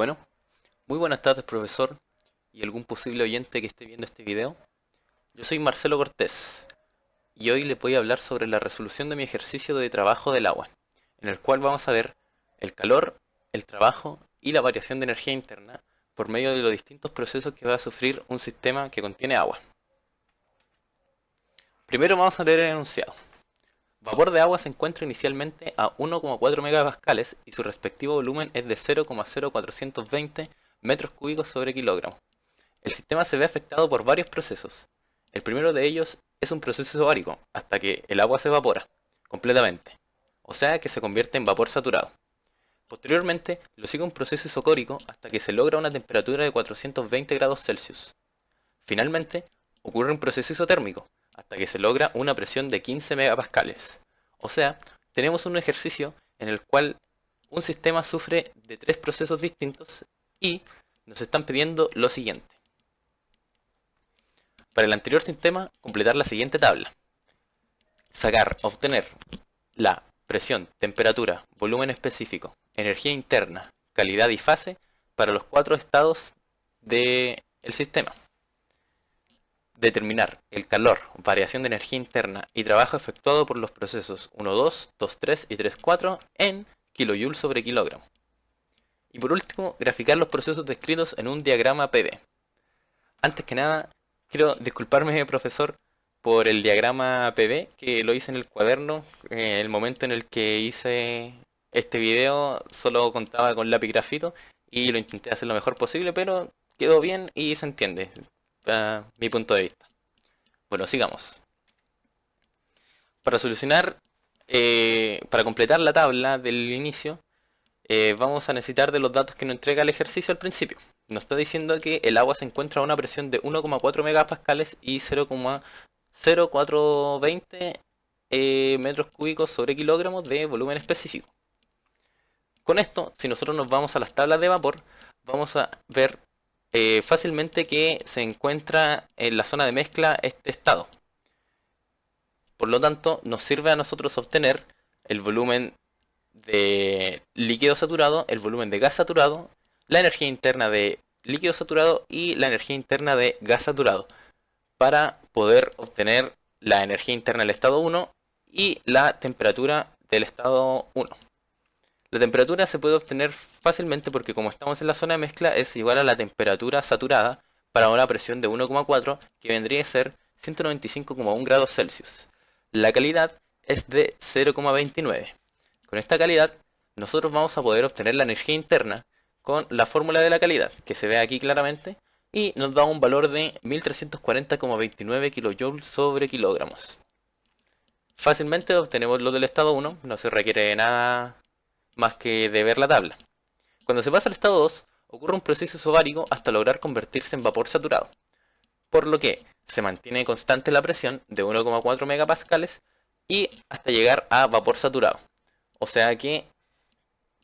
Bueno, muy buenas tardes, profesor y algún posible oyente que esté viendo este video. Yo soy Marcelo Cortés y hoy les voy a hablar sobre la resolución de mi ejercicio de trabajo del agua, en el cual vamos a ver el calor, el trabajo y la variación de energía interna por medio de los distintos procesos que va a sufrir un sistema que contiene agua. Primero vamos a leer el enunciado. Vapor de agua se encuentra inicialmente a 1,4 megapascales y su respectivo volumen es de 0,0420 metros cúbicos sobre kilogramo. El sistema se ve afectado por varios procesos. El primero de ellos es un proceso isobárico, hasta que el agua se evapora completamente, o sea que se convierte en vapor saturado. Posteriormente lo sigue un proceso isocórico hasta que se logra una temperatura de 420 grados Celsius. Finalmente, ocurre un proceso isotérmico, hasta que se logra una presión de 15 megapascales. O sea, tenemos un ejercicio en el cual un sistema sufre de tres procesos distintos y nos están pidiendo lo siguiente. Para el anterior sistema, completar la siguiente tabla. Obtener la presión, temperatura, volumen específico, energía interna, calidad y fase para los cuatro estados del sistema. Determinar el calor, variación de energía interna y trabajo efectuado por los procesos 1,2, 2,3 y 3,4 en kJ sobre kilogramo. Y por último, graficar los procesos descritos en un diagrama PV. Antes que nada, quiero disculparme, profesor, por el diagrama PV, que lo hice en el cuaderno. El momento en el que hice este video solo contaba con lápiz grafito y lo intenté hacer lo mejor posible, pero quedó bien y se entiende. Mi punto de vista. Bueno, sigamos. Para para completar la tabla del inicio, vamos a necesitar de los datos que nos entrega el ejercicio al principio. Nos está diciendo que el agua se encuentra a una presión de 1,4 megapascales y 0,0420 metros cúbicos sobre kilogramos de volumen específico. Con esto, si nosotros nos vamos a las tablas de vapor, vamos a ver fácilmente que se encuentra en la zona de mezcla este estado. Por lo tanto, nos sirve a nosotros obtener el volumen de líquido saturado, el volumen de gas saturado, la energía interna de líquido saturado y la energía interna de gas saturado, para poder obtener la energía interna del estado 1 y la temperatura del estado 1. La temperatura se puede obtener fácilmente porque como estamos en la zona de mezcla es igual a la temperatura saturada para una presión de 1,4 que vendría a ser 195,1 grados Celsius. La calidad es de 0,29. Con esta calidad nosotros vamos a poder obtener la energía interna con la fórmula de la calidad que se ve aquí claramente y nos da un valor de 1340,29 kJ sobre kilogramos. Fácilmente obtenemos lo del estado 1, no se requiere nada más que de ver la tabla. Cuando se pasa al estado 2, ocurre un proceso isobárico hasta lograr convertirse en vapor saturado, por lo que se mantiene constante la presión de 1,4 megapascales y hasta llegar a vapor saturado. O sea que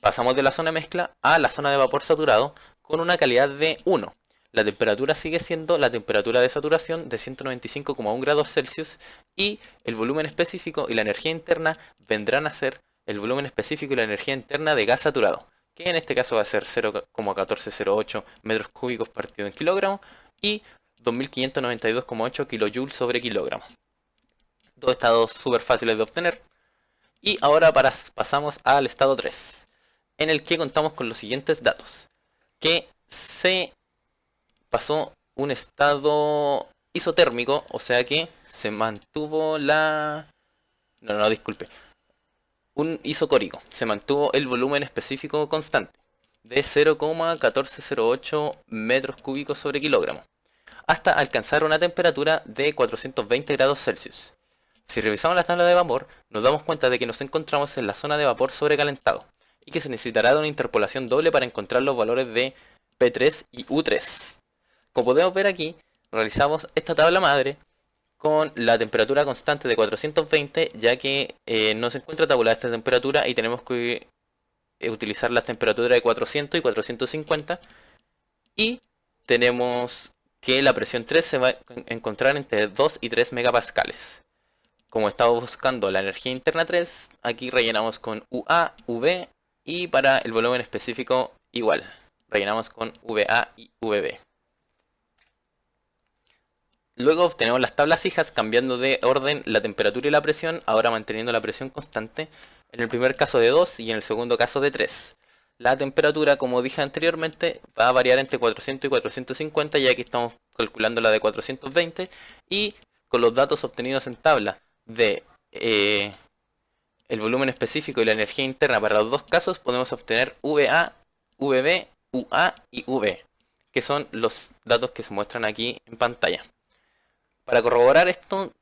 pasamos de la zona de mezcla a la zona de vapor saturado con una calidad de 1. La temperatura sigue siendo la temperatura de saturación de 195,1 grados Celsius y el volumen específico y la energía interna vendrán a ser el volumen específico y la energía interna de gas saturado, que en este caso va a ser 0,1408 metros cúbicos partido en kilogramo y 2592,8 kJ sobre kilogramo. Dos estados súper fáciles de obtener. Y ahora pasamos al estado 3, en el que contamos con los siguientes datos. Que se pasó un estado isotérmico, o sea que se mantuvo un isocórico, se mantuvo el volumen específico constante de 0,1408 metros cúbicos sobre kilogramo, hasta alcanzar una temperatura de 420 grados Celsius. Si revisamos la tabla de vapor, nos damos cuenta de que nos encontramos en la zona de vapor sobrecalentado y que se necesitará de una interpolación doble para encontrar los valores de P3 y U3. Como podemos ver aquí, realizamos esta tabla madre con la temperatura constante de 420, ya que no se encuentra tabulada esta temperatura y tenemos que utilizar las temperaturas de 400 y 450. Y tenemos que la presión 3 se va a encontrar entre 2 y 3 megapascales. Como estamos buscando la energía interna 3, aquí rellenamos con UA, UV y para el volumen específico igual. rellenamos con VA y VB. Luego obtenemos las tablas fijas cambiando de orden la temperatura y la presión, ahora manteniendo la presión constante, en el primer caso de 2 y en el segundo caso de 3. La temperatura, como dije anteriormente, va a variar entre 400 y 450, ya que estamos calculando la de 420, y con los datos obtenidos en tabla de el volumen específico y la energía interna para los dos casos, podemos obtener VA, VB, UA y V, que son los datos que se muestran aquí en pantalla. Para corroborar esto,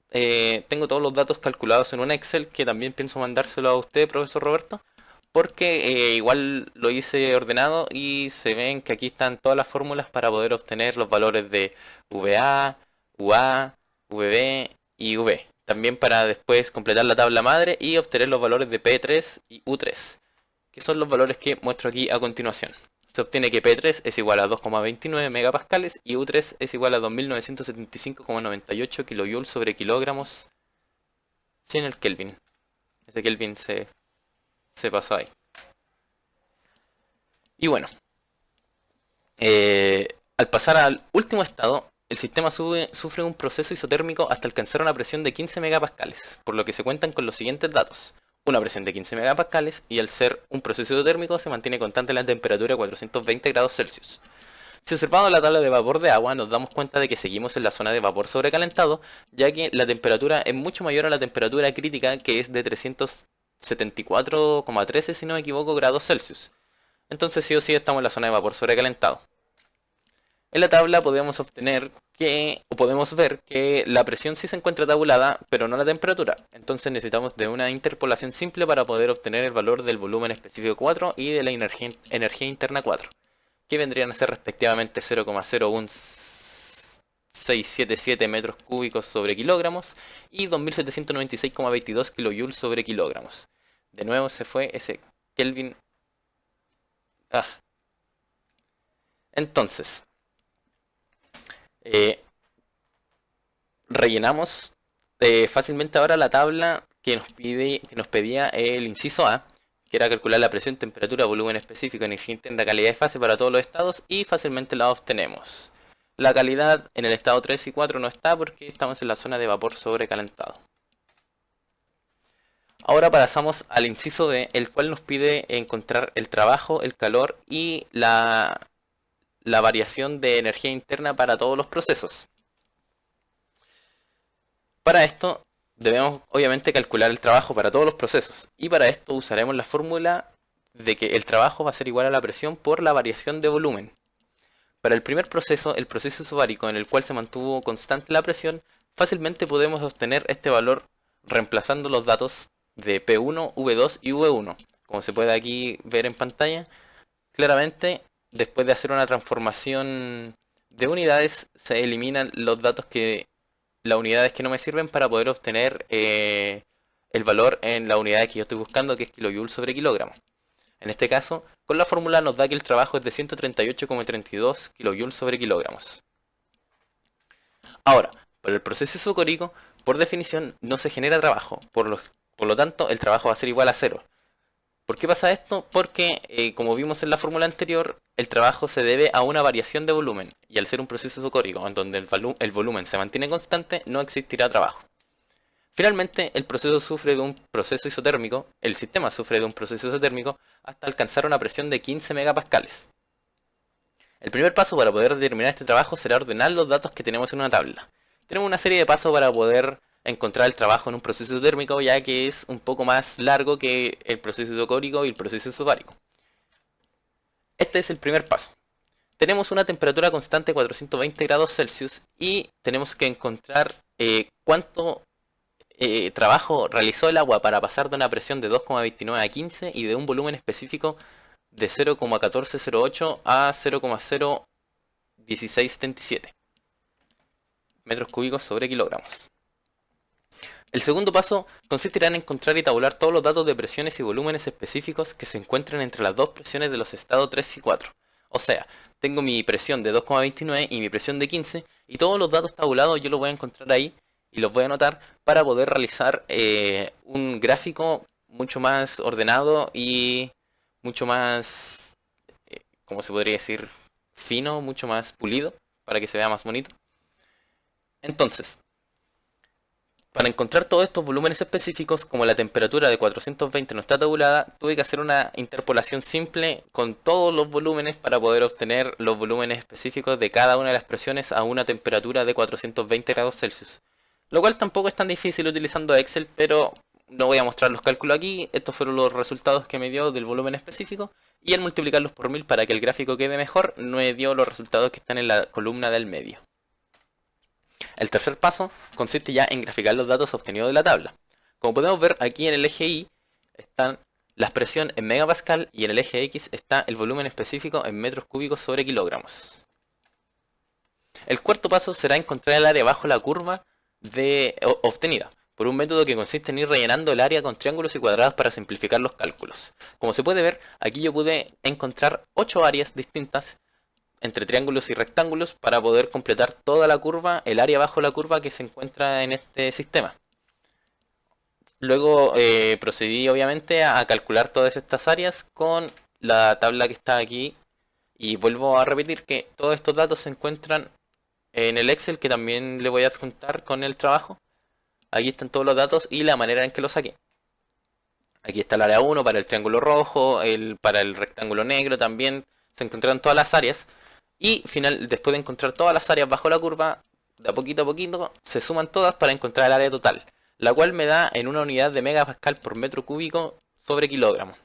tengo todos los datos calculados en un Excel que también pienso mandárselo a usted, profesor Roberto, porque igual lo hice ordenado y se ven que aquí están todas las fórmulas para poder obtener los valores de VA, UA, VB y V. También para después completar la tabla madre y obtener los valores de P3 y U3, que son los valores que muestro aquí a continuación. Se obtiene que P3 es igual a 2,29 megapascales y U3 es igual a 2975,98 kJ sobre kilogramos sin el Kelvin. Ese Kelvin se pasó ahí. Y bueno, al pasar al último estado, el sistema sufre un proceso isotérmico hasta alcanzar una presión de 15 megapascales, por lo que se cuentan con los siguientes datos. Una presión de 15 megapascales y al ser un proceso isotérmico se mantiene constante la temperatura de 420 grados Celsius. Si observamos la tabla de vapor de agua, nos damos cuenta de que seguimos en la zona de vapor sobrecalentado, ya que la temperatura es mucho mayor a la temperatura crítica, que es de 374,13, si no me equivoco, grados Celsius. Entonces sí o sí estamos en la zona de vapor sobrecalentado. En la tabla podemos obtener podemos ver que la presión sí se encuentra tabulada, pero no la temperatura. Entonces necesitamos de una interpolación simple para poder obtener el valor del volumen específico 4 y de la energía interna 4, que vendrían a ser respectivamente 0,01677 metros cúbicos sobre kilogramos y 2796,22 kilojoules sobre kilogramos. De nuevo se fue ese Kelvin. Entonces, rellenamos fácilmente ahora la tabla que nos pedía el inciso A, que era calcular la presión, temperatura, volumen específico, energía interna, calidad de fase para todos los estados, y fácilmente la obtenemos. La calidad en el estado 3 y 4 no está porque estamos en la zona de vapor sobrecalentado. Ahora pasamos al inciso B, el cual nos pide encontrar el trabajo, el calor y la variación de energía interna para todos los procesos. Para esto debemos obviamente calcular el trabajo para todos los procesos, y para esto usaremos la fórmula de que el trabajo va a ser igual a la presión por la variación de volumen. Para el primer proceso, el proceso isobárico en el cual se mantuvo constante la presión, fácilmente podemos obtener este valor reemplazando los datos de P1, V2 y V1. Como se puede aquí ver en pantalla, claramente después de hacer una transformación de unidades se eliminan las unidades que no me sirven para poder obtener el valor en la unidad que yo estoy buscando, que es kilojoules sobre kilogramo. En este caso, con la fórmula nos da que el trabajo es de 138,32 kilojoules sobre kilogramos. Ahora, para el proceso isocórico, por definición, no se genera trabajo, por lo tanto, el trabajo va a ser igual a 0. ¿Por qué pasa esto? Porque, como vimos en la fórmula anterior, el trabajo se debe a una variación de volumen, y al ser un proceso isocórico en donde el volumen se mantiene constante, no existirá trabajo. Finalmente, el sistema sufre de un proceso isotérmico hasta alcanzar una presión de 15 megapascales. El primer paso para poder determinar este trabajo será ordenar los datos que tenemos en una tabla. Tenemos una serie de pasos para poder encontrar el trabajo en un proceso isotérmico, ya que es un poco más largo que el proceso isocórico y el proceso isobárico. Este es el primer paso. Tenemos una temperatura constante de 420 grados Celsius y tenemos que encontrar cuánto trabajo realizó el agua para pasar de una presión de 2,29 a 15 y de un volumen específico de 0,1408 a 0,01677 metros cúbicos sobre kilogramos. El segundo paso consistirá en encontrar y tabular todos los datos de presiones y volúmenes específicos que se encuentran entre las dos presiones de los estados 3 y 4. O sea, tengo mi presión de 2,29 y mi presión de 15, y todos los datos tabulados yo los voy a encontrar ahí y los voy a anotar para poder realizar un gráfico mucho más ordenado y mucho más como se podría decir, fino, mucho más pulido, para que se vea más bonito. Entonces, para encontrar todos estos volúmenes específicos, como la temperatura de 420 no está tabulada, tuve que hacer una interpolación simple con todos los volúmenes para poder obtener los volúmenes específicos de cada una de las presiones a una temperatura de 420 grados Celsius. Lo cual tampoco es tan difícil utilizando Excel, pero no voy a mostrar los cálculos aquí. Estos fueron los resultados que me dio del volumen específico. Y al multiplicarlos por 1000 para que el gráfico quede mejor, me dio los resultados que están en la columna del medio. El tercer paso consiste ya en graficar los datos obtenidos de la tabla. Como podemos ver, aquí en el eje Y están las presiones en megapascal y en el eje X está el volumen específico en metros cúbicos sobre kilogramos. El cuarto paso será encontrar el área bajo la curva obtenida, por un método que consiste en ir rellenando el área con triángulos y cuadrados para simplificar los cálculos. Como se puede ver, aquí yo pude encontrar 8 áreas distintas entre triángulos y rectángulos para poder completar toda la curva, el área bajo la curva que se encuentra en este sistema. Luego procedí obviamente a calcular todas estas áreas con la tabla que está aquí y vuelvo a repetir que todos estos datos se encuentran en el Excel, que también le voy a adjuntar con el trabajo. Aquí están todos los datos y la manera en que los saqué. Aquí está el área 1 para el triángulo rojo, para el rectángulo negro también se encontraron todas las áreas. Y después de encontrar todas las áreas bajo la curva, de a poquito se suman todas para encontrar el área total, la cual me da en una unidad de megapascal por metro cúbico sobre kilogramo.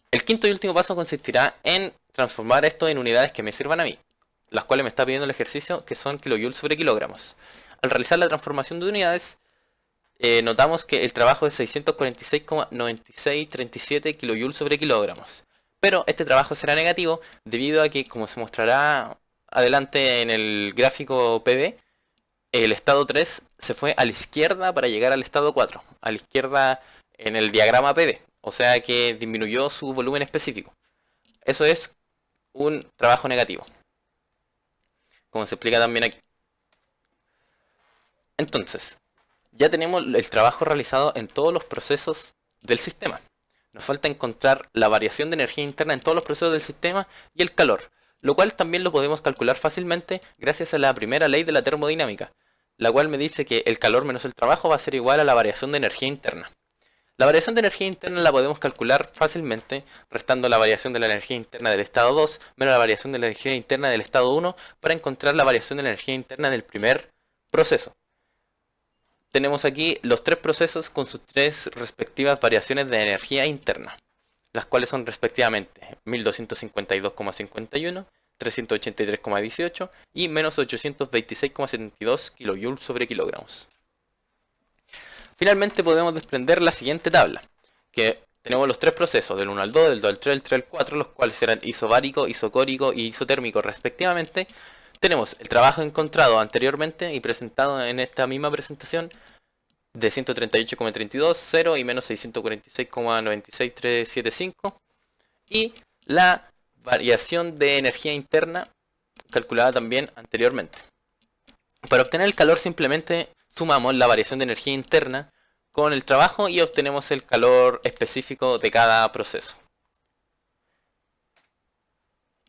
El quinto y último paso consistirá en transformar esto en unidades que me sirvan a mí, las cuales me está pidiendo el ejercicio, que son kilojoules sobre kilogramos. Al realizar la transformación de unidades, notamos que el trabajo es 646,9637 kilojoules sobre kilogramos. Pero este trabajo será negativo debido a que, como se mostrará adelante en el gráfico PV, el estado 3 se fue a la izquierda para llegar al estado 4, a la izquierda en el diagrama PV, o sea que disminuyó su volumen específico. Eso es un trabajo negativo, como se explica también aquí. Entonces, ya tenemos el trabajo realizado en todos los procesos del sistema. Nos falta encontrar la variación de energía interna en todos los procesos del sistema y el calor, lo cual también lo podemos calcular fácilmente gracias a la primera ley de la termodinámica, la cual me dice que el calor menos el trabajo va a ser igual a la variación de energía interna. La variación de energía interna la podemos calcular fácilmente restando la variación de la energía interna del estado 2 menos la variación de la energía interna del estado 1 para encontrar la variación de la energía interna del primer proceso. Tenemos aquí los tres procesos con sus tres respectivas variaciones de energía interna, las cuales son respectivamente 1252,51, 383,18 y menos 826,72 kJ sobre kilogramos. Finalmente podemos desprender la siguiente tabla, que tenemos los tres procesos, del 1 al 2, del 2 al 3, del 3 al 4, los cuales serán isobárico, isocórico y isotérmico respectivamente. Tenemos el trabajo encontrado anteriormente y presentado en esta misma presentación de 138,32, 0 y menos 646,96375 y la variación de energía interna calculada también anteriormente. Para obtener el calor simplemente sumamos la variación de energía interna con el trabajo y obtenemos el calor específico de cada proceso.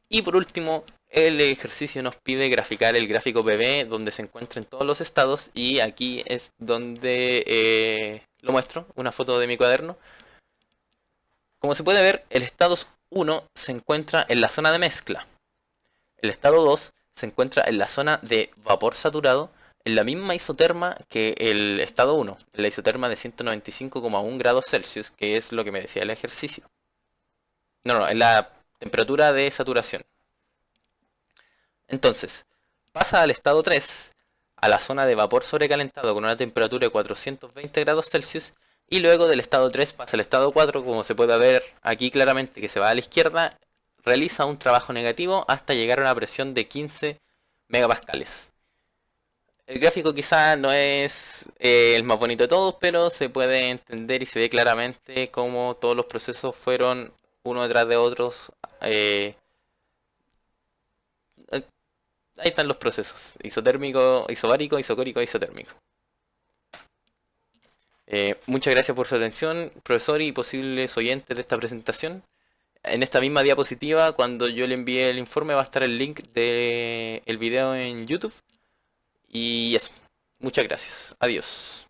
Y por último, el ejercicio nos pide graficar el gráfico PV donde se encuentran todos los estados y aquí es donde lo muestro, una foto de mi cuaderno. Como se puede ver, el estado 1 se encuentra en la zona de mezcla. El estado 2 se encuentra en la zona de vapor saturado, en la misma isoterma que el estado 1, en la isoterma de 195,1 grados Celsius, que es lo que me decía el ejercicio. No, en la temperatura de saturación. Entonces, pasa al estado 3, a la zona de vapor sobrecalentado con una temperatura de 420 grados Celsius, y luego del estado 3 pasa al estado 4, como se puede ver aquí claramente que se va a la izquierda, realiza un trabajo negativo hasta llegar a una presión de 15 megapascales. El gráfico quizá no es el más bonito de todos, pero se puede entender y se ve claramente cómo todos los procesos fueron uno detrás de otros. Ahí están los procesos: isotérmico, isobárico, isocórico, isotérmico. Muchas gracias por su atención, profesor y posibles oyentes de esta presentación. en esta misma diapositiva, cuando yo le envíe el informe, va a estar el link del video en YouTube. Y eso. Muchas gracias. Adiós.